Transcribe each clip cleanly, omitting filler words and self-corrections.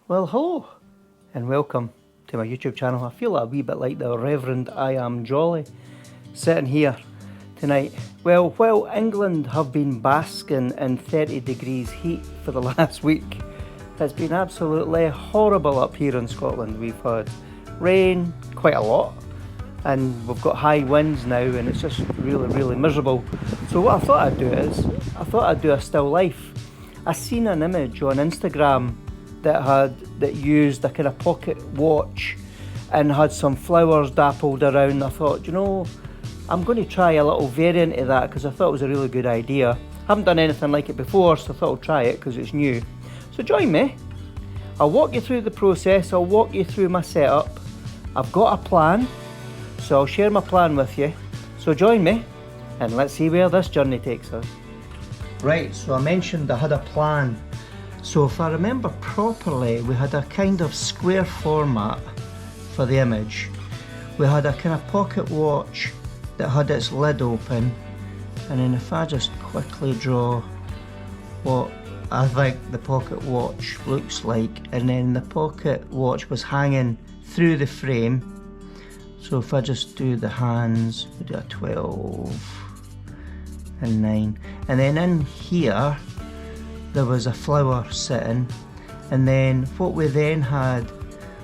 Well, hello and welcome to my YouTube channel. I feel a wee bit like the Reverend I Am Jolly sitting here tonight. Well, while England have been basking in 30 degrees heat for the last week, it's been absolutely horrible up here in Scotland. We've had rain quite a lot and we've got high winds now and it's just really miserable. So what I thought I'd do is, do a still life. I seen an image on Instagram that used a kind of pocket watch and had some flowers dappled around. I thought, you know, I'm going to try a little variant of that because I thought it was a really good idea. Haven't done anything like it before, so I thought I'll try it because it's new. So join me. I'll walk you through the process. I'll walk you through my setup. I've got a plan, so I'll share my plan with you. So join me and let's see where this journey takes us. Right, so I mentioned I had a plan. So if I remember properly, we had a kind of square format for the image. We had a kind of pocket watch that had its lid open, and then if I just quickly draw what I think the pocket watch looks like, and then the pocket watch was hanging through the frame. So if I just do the hands, we do a 12 and 9, and then in here there was a flower sitting, and then what we then had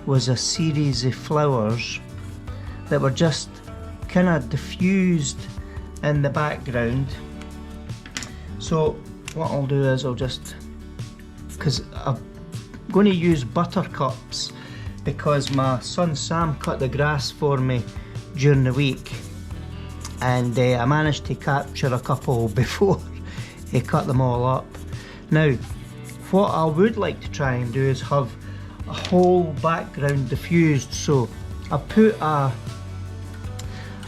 was a series of flowers that were just kind of diffused in the background. So what I'll do is I'll just, because I'm going to use buttercups because my son Sam cut the grass for me during the week, and I managed to capture a couple before he cut them all up. Now, what I would like to try and do is have a whole background diffused. So I put a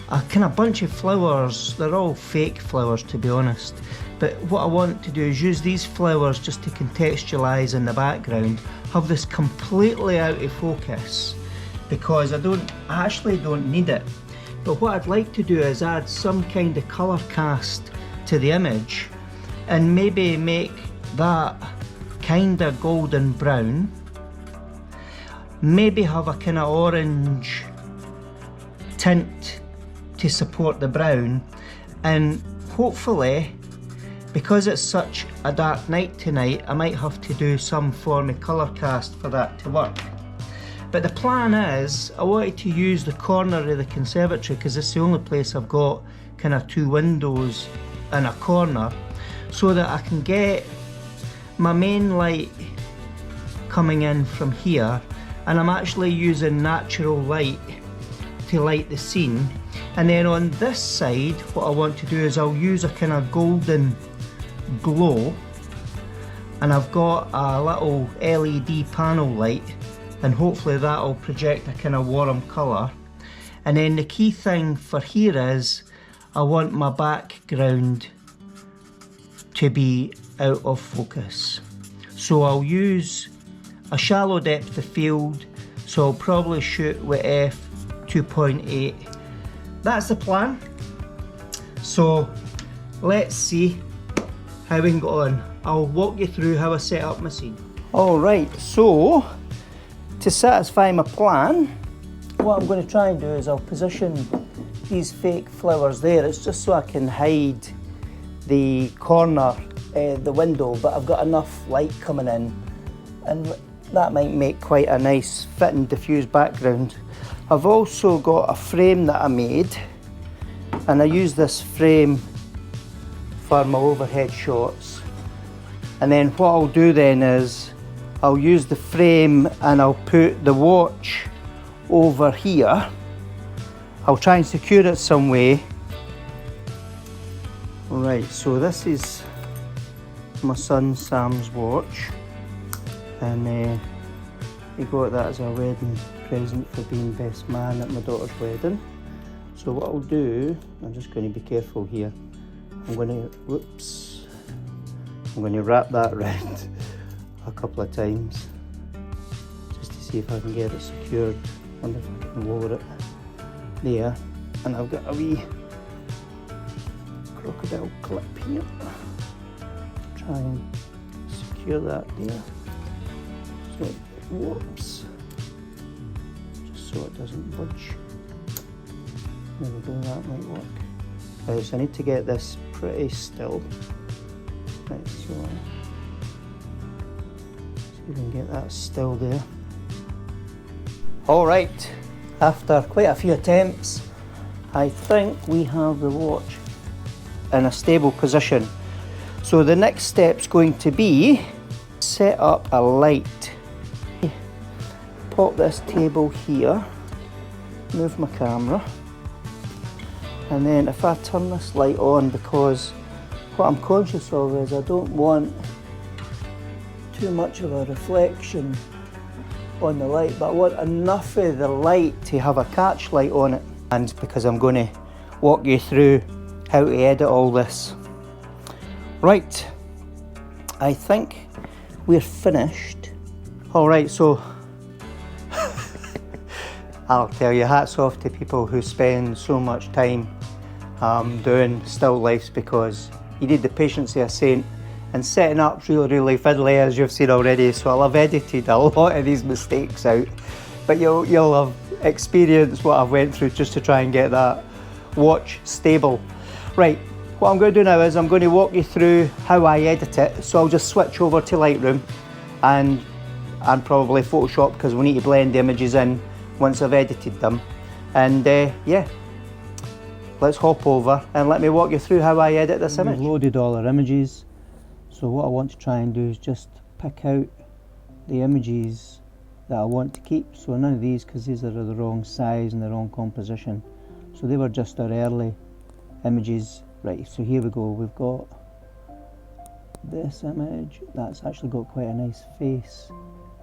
kind of bunch of flowers. They're all fake flowers, to be honest. But what I want to do is use these flowers just to contextualise in the background. Have this completely out of focus because I actually don't need it. But what I'd like to do is add some kind of colour cast to the image and maybe make that kind of golden brown, maybe have a kind of orange tint to support the brown, and hopefully, because it's such a dark night tonight, I might have to do some form of colour cast for that to work. But the plan is, I wanted to use the corner of the conservatory because it's the only place I've got kind of two windows in a corner, so that I can get my main light coming in from here, and I'm actually using natural light to light the scene. And then on this side, what I want to do is I'll use a kind of golden glow, and I've got a little LED panel light, and hopefully that'll project a kind of warm colour. And then the key thing for here is I want my background to be out of focus. So I'll use a shallow depth of field, so I'll probably shoot with f2.8. That's the plan. So let's see how we can go on. I'll walk you through how I set up my scene. Alright, so to satisfy my plan, what I'm going to try and do is I'll position these fake flowers there. It's just so I can hide the corner, the window, but I've got enough light coming in, and that might make quite a nice fitting diffused background. I've also got a frame that I made, and I use this frame for my overhead shots. And then what I'll do then is I'll use the frame and I'll put the watch over here. I'll try and secure it some way. Right, so this is my son Sam's watch, and he got that as a wedding present for being best man at my daughter's wedding. So what I'll do, I'm just going to be careful here. I'm going to wrap that around a couple of times just to see if I can get it secured. I wonder if I can lower it there. And I've got a wee crocodile clip here. Try and secure that there. So Whoops. Just so it doesn't budge. There we go, that might work. Right, so I need to get this pretty still. Right, so we can get that still there. Alright, after quite a few attempts, I think we have the watch in a stable position. So the next step's going to be set up a light. Pop this table here, move my camera, and then if I turn this light on, because what I'm conscious of is I don't want too much of a reflection on the light, but I want enough of the light to have a catch light on it. And because I'm going to walk you through how to edit all this. Right, I think we're finished. Alright, so I'll tell you, hats off to people who spend so much time doing still lifes, because you need the patience of a saint, and setting up's really fiddly, as you've seen already, so I'll have edited a lot of these mistakes out, but you'll have experienced what I've went through just to try and get that watch stable. Right, what I'm going to do now is I'm going to walk you through how I edit it, so I'll just switch over to Lightroom and probably Photoshop, because we need to blend the images in once I've edited them. And yeah, let's hop over and let me walk you through how I edit this image. We've loaded all our images, so what I want to try and do is just pick out the images that I want to keep. So none of these, because these are the wrong size and the wrong composition, so they were just our early images. Right, so here we go, we've got this image, that's actually got quite a nice face,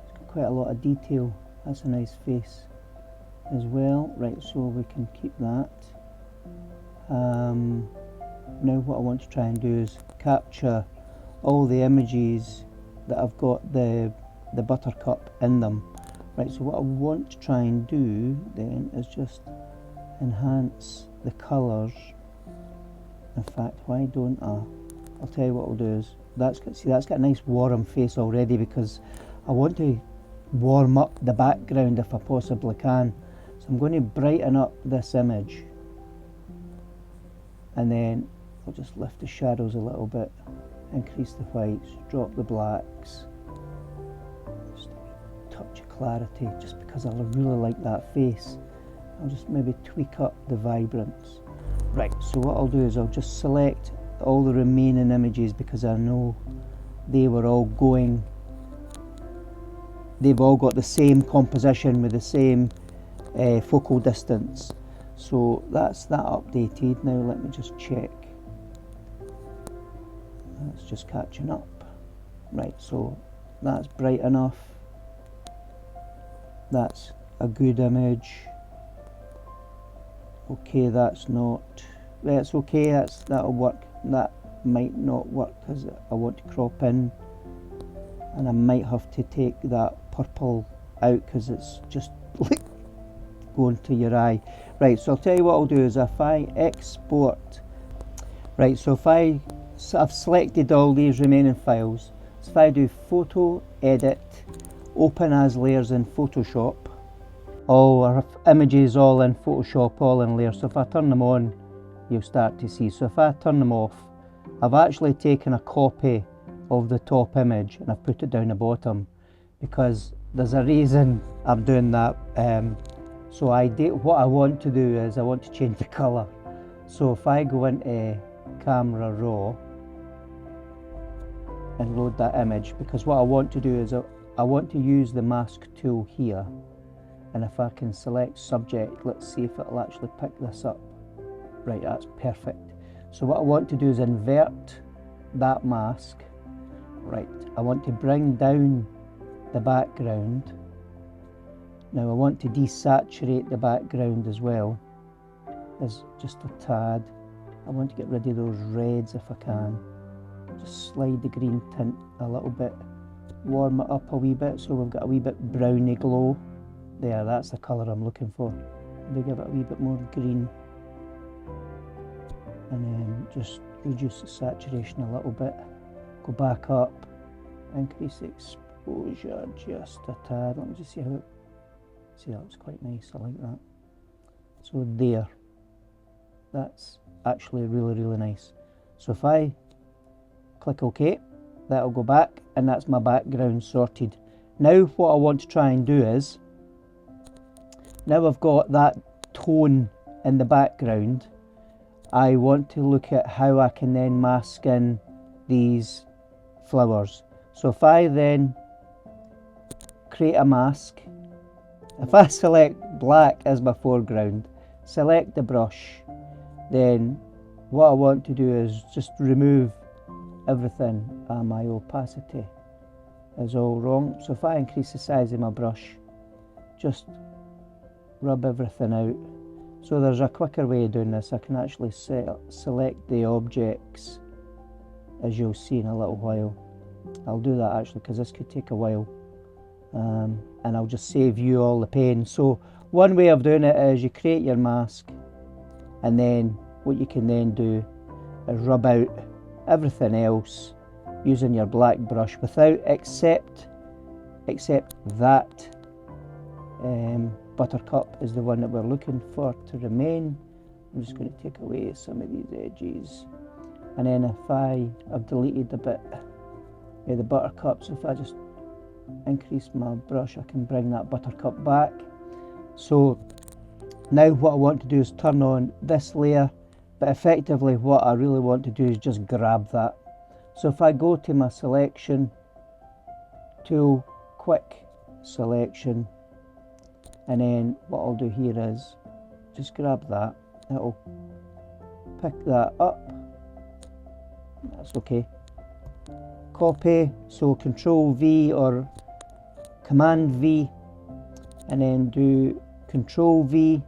it's got quite a lot of detail, that's a nice face as well. Right, so we can keep that. Now what I want to try and do is capture all the images that have got the buttercup in them. Right, so what I want to try and do then is just enhance the colours. In fact, why don't I'll tell you what I'll do is, that's got a nice warm face already, because I want to warm up the background if I possibly can. So I'm going to brighten up this image, and then I'll just lift the shadows a little bit, increase the whites, drop the blacks, just a touch of clarity, just because I really like that face. I'll just maybe tweak up the vibrance. Right, so what I'll do is I'll just select all the remaining images, because I know they've all got the same composition with the same focal distance. So that's that updated. Now let me just check. That's just catching up. Right, so that's bright enough. That's a good image. Okay, that's not. That's okay. That'll work. That might not work because I want to crop in, and I might have to take that purple out because it's just like going to your eye. Right, so I'll tell you what I'll do is if I export. Right, so I've selected all these remaining files. So if I do Photo, Edit, Open as Layers in Photoshop, all our images all in Photoshop, all in layers. So if I turn them on, you'll start to see. So if I turn them off, I've actually taken a copy of the top image and I've put it down the bottom, because there's a reason I'm doing that. So what I want to do is I want to change the colour. So if I go into Camera Raw and load that image, because what I want to do is I want to use the mask tool here, and if I can select subject, let's see if it'll actually pick this up. Right, that's perfect. So what I want to do is invert that mask. Right, I want to bring down the background. Now I want to desaturate the background as well, as just a tad. I want to get rid of those reds if I can. Just slide the green tint a little bit, warm it up a wee bit so we've got a wee bit browny glow. There, that's the colour I'm looking for. Maybe give it a wee bit more green. And then just reduce the saturation a little bit. Go back up, increase the exposure just a tad. Let me just see how it, see, that was quite nice, I like that. So there, that's actually really, really nice. So if I click OK, that'll go back, and that's my background sorted. Now what I want to try and do is, now I've got that tone in the background, I want to look at how I can then mask in these flowers. So if I then create a mask, if I select black as my foreground, select the brush, then what I want to do is just remove everything. My opacity is all wrong. So if I increase the size of my brush, just rub everything out. So there's a quicker way of doing this. I can actually select the objects, as you'll see in a little while. I'll do that actually because this could take a while, and I'll just save you all the pain. So one way of doing it is you create your mask, and then what you can then do is rub out everything else using your black brush without except that buttercup is the one that we're looking for to remain. I'm just going to take away some of these edges, and then if I've deleted a bit of the buttercup, so if I just increase my brush, I can bring that buttercup back. So now what I want to do is turn on this layer, but effectively what I really want to do is just grab that. So if I go to my selection tool, quick selection, and then what I'll do here is just grab that, it'll pick that up, that's okay. Copy, so Control V or Command V, and then do Control V.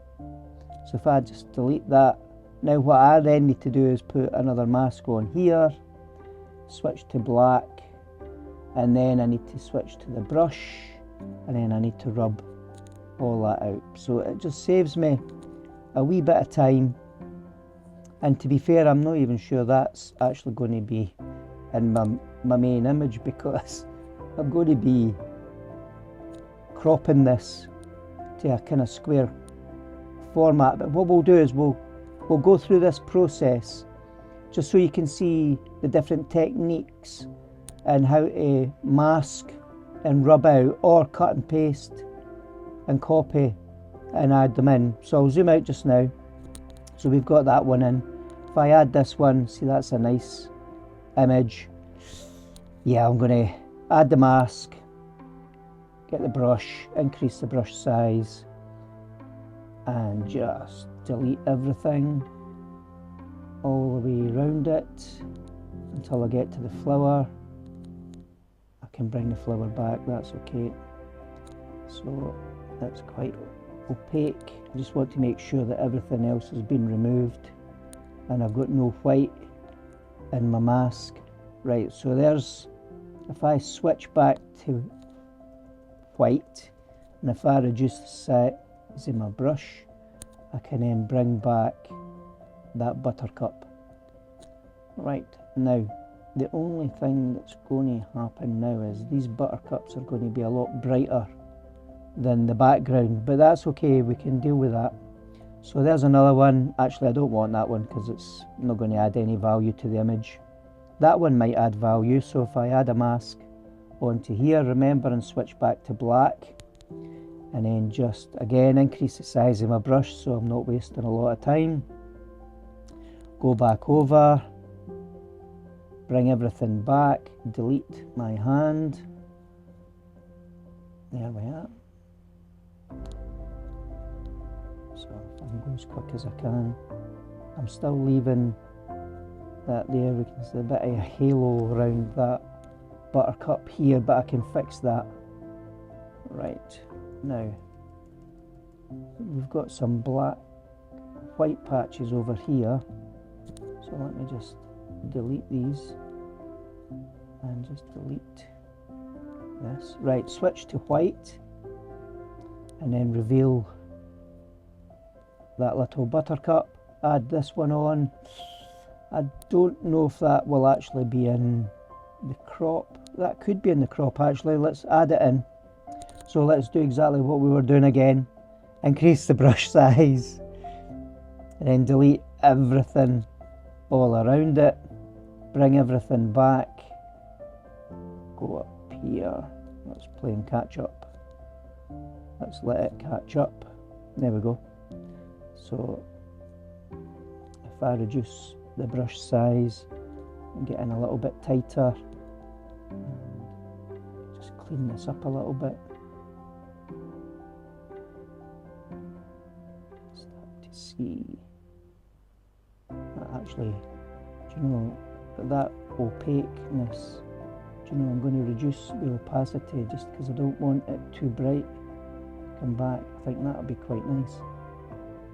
So if I just delete that, now what I then need to do is put another mask on here, switch to black, and then I need to switch to the brush, and then I need to rub all that out. So it just saves me a wee bit of time, and to be fair, I'm not even sure that's actually going to be in my main image, because I'm going to be cropping this to a kind of square format. But what we'll do is we'll go through this process just so you can see the different techniques and how to mask and rub out, or cut and paste and copy and add them in. So I'll zoom out just now. So we've got that one in. If I add this one, see, that's a nice image. Yeah, I'm going to add the mask, get the brush, increase the brush size, and just delete everything all the way around it until I get to the flower. I can bring the flower back, that's okay. So that's quite opaque. I just want to make sure that everything else has been removed and I've got no white in my mask. Right, so there's, if I switch back to white, and if I reduce the size of my brush, I can then bring back that buttercup. Right, now the only thing that's going to happen now is these buttercups are going to be a lot brighter than the background, but that's okay, we can deal with that. So there's another one. Actually, I don't want that one because it's not going to add any value to the image. That one might add value, so if I add a mask onto here, remember, and switch back to black, and then just again increase the size of my brush so I'm not wasting a lot of time. Go back over, bring everything back, delete my hand. There we are. So I'm going as quick as I can. I'm still leaving that there, we can see a bit of a halo around that buttercup here, but I can fix that. Right, now we've got some black, white patches over here, so let me just delete these and just delete this. Right, switch to white and then reveal that little buttercup, add this one on. I don't know if that will actually be in the crop. that could be in the crop actually. Let's add it in. So let's do exactly what we were doing again. Increase the brush size and then delete everything all around it. Bring everything back. Go up here. Let's play and catch up. Let's let it catch up. There we go. So if I reduce the brush size and get in a little bit tighter, just clean this up a little bit. Start to see that actually, do you know, that opaqueness, do you know, I'm going to reduce the opacity just because I don't want it too bright. Come back, I think that'll be quite nice.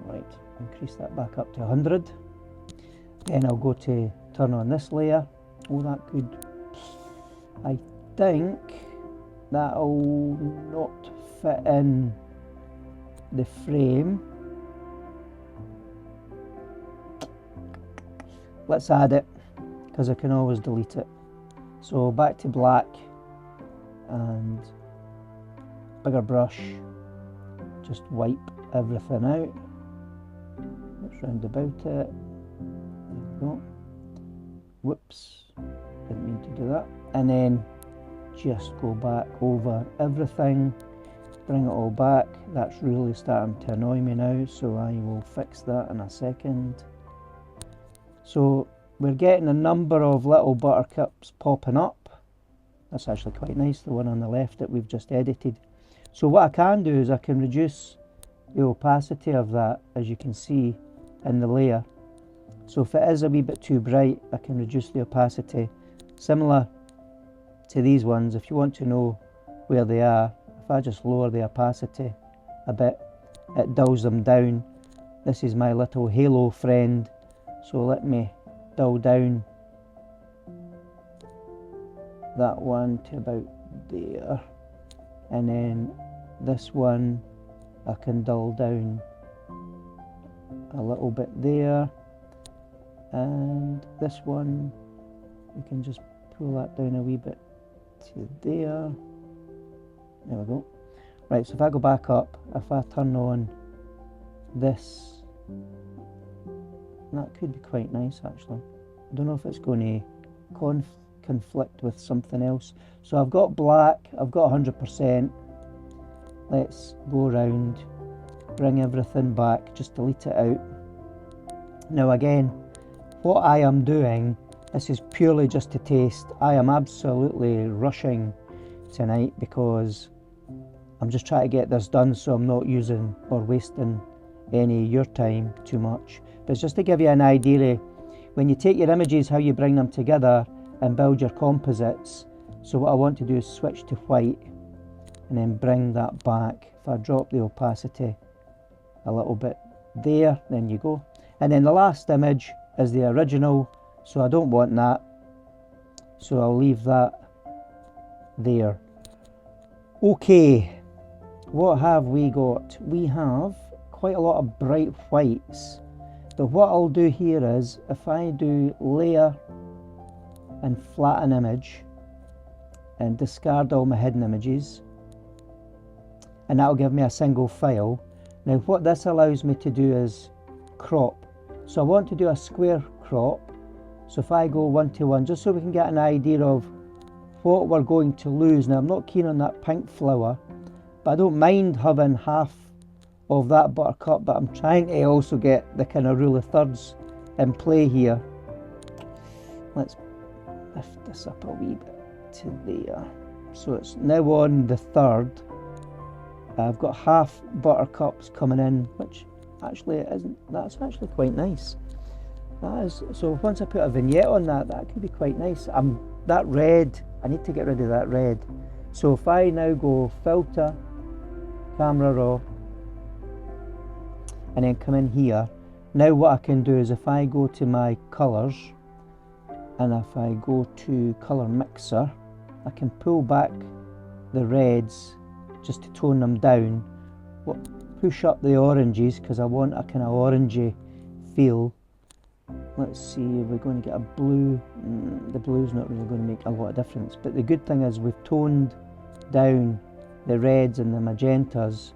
Right, increase that back up to 100. Then I'll go to turn on this layer. Oh, that could, I think that'll not fit in the frame. Let's add it, because I can always delete it. So back to black and bigger brush, just wipe everything out. Let's round about it. There we go. Whoops, didn't mean to do that. And then just go back over everything, bring it all back. That's really starting to annoy me now, so I will fix that in a second. So we're getting a number of little buttercups popping up. That's actually quite nice, the one on the left that we've just edited. So what I can do is I can reduce the opacity of that, as you can see in the layer. So if it is a wee bit too bright, I can reduce the opacity. Similar to these ones, if you want to know where they are, if I just lower the opacity a bit, it dulls them down. This is my little halo friend, so let me dull down that one to about there, and then this one I can dull down a little bit there, and this one we can just pull that down a wee bit to there. There we go. Right, so if I go back up, if I turn on this, that could be quite nice actually. I don't know if it's going to conflict with something else. So I've got black, I've got 100%. Let's go around, bring everything back, just delete it out. Now again, what I am doing, this is purely just to taste. I am absolutely rushing tonight because I'm just trying to get this done, so I'm not using or wasting any of your time too much. But it's just to give you an idea, when you take your images, how you bring them together and build your composites. So what I want to do is switch to white and then bring that back. If I drop the opacity a little bit there, then you go. And then the last image is the original, so I don't want that, so I'll leave that there. Okay, what have we got? We have quite a lot of bright whites. So what I'll do here is, if I do layer and flatten image and discard all my hidden images, and that'll give me a single file. Now what this allows me to do is crop. So I want to do a square crop. So if I go 1:1, just so we can get an idea of what we're going to lose. Now I'm not keen on that pink flower, but I don't mind having half of that buttercup, but I'm trying to also get the kind of rule of thirds in play here. Let's lift this up a wee bit to there. So it's now on the third. I've got half buttercups coming in, which actually it isn't. That's actually quite nice. That is. So once I put a vignette on that, that could be quite nice. That red, I need to get rid of that red. So if I now go filter, camera raw, and then come in here, now what I can do is if I go to my colours and if I go to colour mixer, I can pull back the reds just to tone them down, push up the oranges because I want a kind of orangey feel. let's see, are we going to get a blue? The blue's not really going to make a lot of difference, but the good thing is we've toned down the reds and the magentas.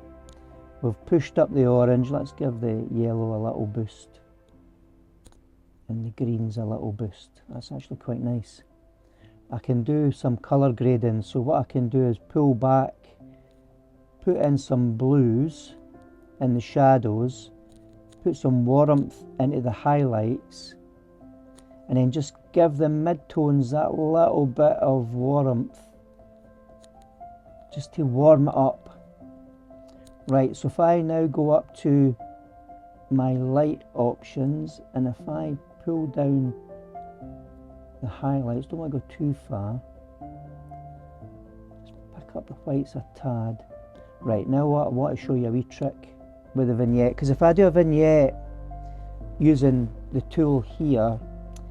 We've pushed up the orange. Let's give the yellow a little boost and the greens a little boost. That's actually quite nice. I can do some colour grading, so what I can do is pull back, put in some blues in the shadows, put some warmth into the highlights, and then just give the mid-tones that little bit of warmth just to warm it up. Right, so if I now go up to my light options, and if I pull down the highlights, don't want to go too far, just pick up the whites a tad. Right, now what I want to show you a wee trick with a vignette, because if I do a vignette using the tool here,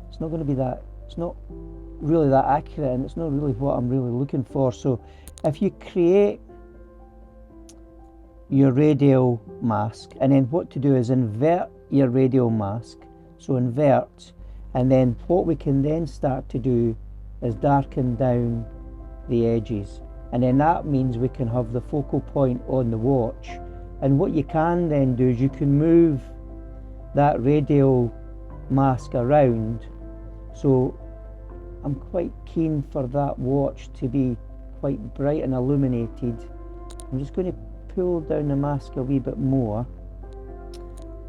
it's not going to be that, it's not really that accurate, and it's not really what I'm really looking for. So if you create your radial mask, and then what to do is invert your radial mask, so invert, and then what we can then start to do is darken down the edges, and then that means we can have the focal point on the watch. And what you can then do is you can move that radial mask around. So I'm quite keen for that watch to be quite bright and illuminated. I'm just going to pull down the mask a wee bit more,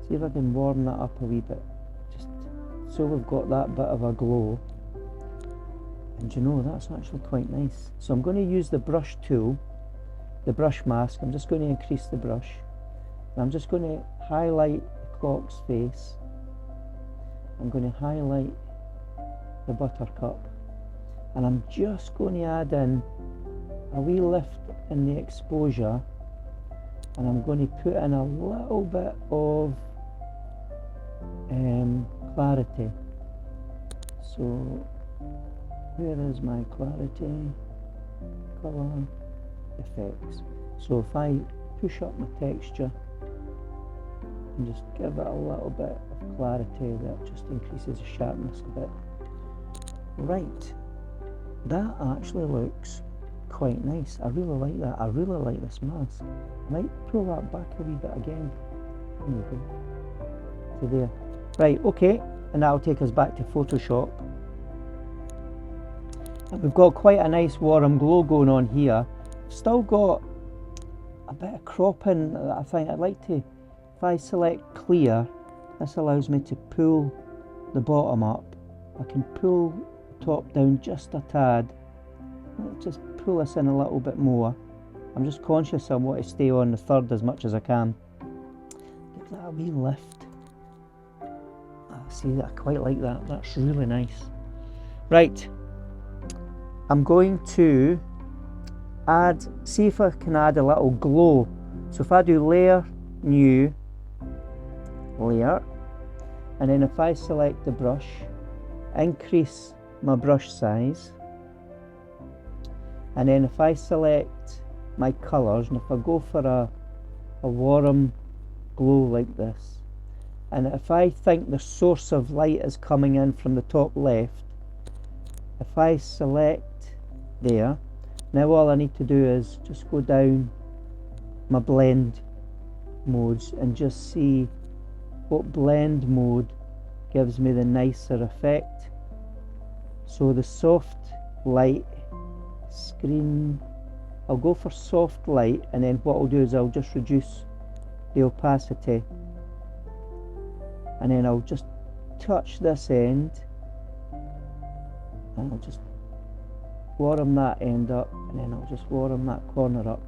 see if I can warm that up a wee bit, just so we've got that bit of a glow. And you know, that's actually quite nice. So I'm going to use the brush tool, the brush mask. I'm just going to increase the brush, and I'm just going to highlight the clock's face. I'm going to highlight the buttercup, and I'm just going to add in a wee lift in the exposure, and I'm going to put in a little bit of clarity. So where is my clarity? Colour effects. So if I push up my texture and just give it a little bit of clarity, that just increases the sharpness a bit. Right, that actually looks quite nice. I really like that. I really like this mask. I might pull that back a wee bit again. There we go. So there. Right, okay, and that'll take us back to Photoshop. And we've got quite a nice warm glow going on here. Still got a bit of cropping that I think I'd like to, if I select clear, this allows me to pull the bottom up. I can pull the top down just a tad. Let's just pull this in a little bit more. I'm just conscious I want to stay on the third as much as I can. Give that a wee lift. See, I quite like that. That's really nice. Right, I'm going to add, see if I can add a little glow. So if I do layer, new, layer, and then if I select the brush, increase my brush size, and then if I select my colours, and if I go for a warm glow like this, and if I think the source of light is coming in from the top left, if I select there, now all I need to do is just go down my blend modes and just see what blend mode gives me the nicer effect. So the soft light screen, I'll go for soft light, and then what I'll do is I'll just reduce the opacity, and then I'll just touch this end, and I'll just warm that end up, and then I'll just warm that corner up,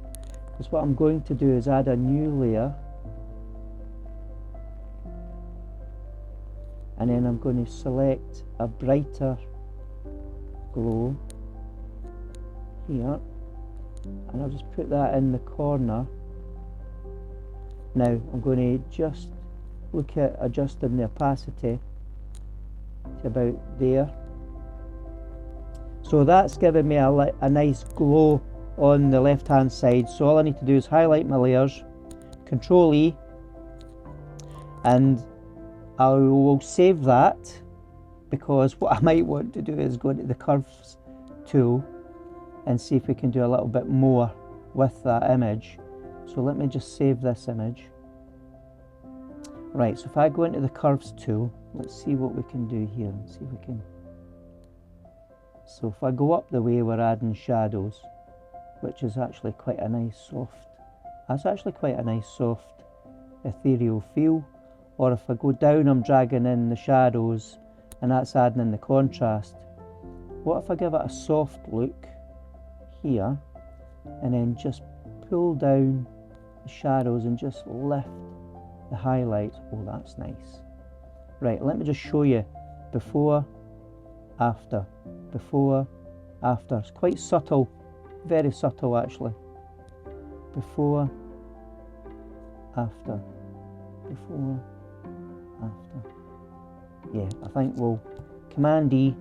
because what I'm going to do is add a new layer, and then I'm going to select a brighter glow here, and I'll just put that in the corner. Now I'm going to just look at adjusting the opacity to about there. So that's giving me a nice glow on the left hand side. So all I need to do is highlight my layers, Control E, and I will save that, because what I might want to do is go into the curves tool and see if we can do a little bit more with that image. So let me just save this image. Right, so if I go into the curves tool, let's see what we can do here and see if we can. So if I go up the way we're adding shadows, which is actually quite a nice soft, that's actually quite a nice soft ethereal feel. Or if I go down, I'm dragging in the shadows and that's adding in the contrast. What if I give it a soft look here and then just pull down the shadows and just lift the highlights? Oh, that's nice. Right, let me just show you before, after, before, after. It's quite subtle, very subtle actually. Before, after, before, after. Yeah, I think we'll Command E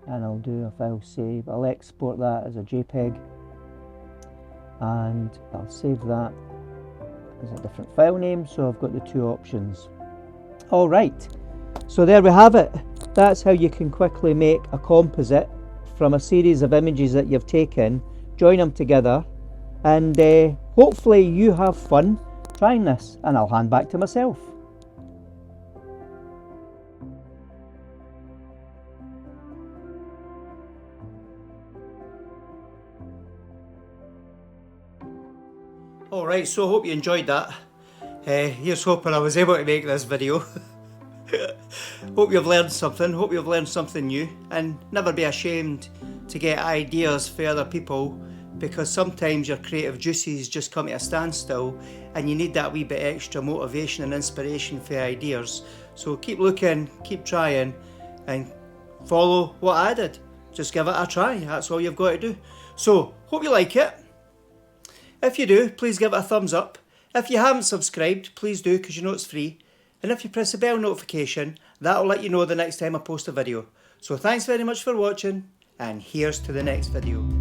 and I'll do a file save. I'll export that as a JPEG and I'll save that as a different file name, so I've got the two options. Alright, so there we have it. That's how you can quickly make a composite from a series of images that you've taken, join them together, and hopefully you have fun trying this, and I'll hand back to myself. Alright, so I hope you enjoyed that. Here's hoping I was able to make this video. Hope you've learned something, hope you've learned something new, and never be ashamed to get ideas for other people, because sometimes your creative juices just come to a standstill and you need that wee bit extra motivation and inspiration for ideas. So keep looking, keep trying, and follow what I did. Just give it a try, that's all you've got to do. So, hope you like it. If you do, please give it a thumbs up. If you haven't subscribed, please do, because you know it's free. And if you press the bell notification, that'll let you know the next time I post a video. So thanks very much for watching, and here's to the next video.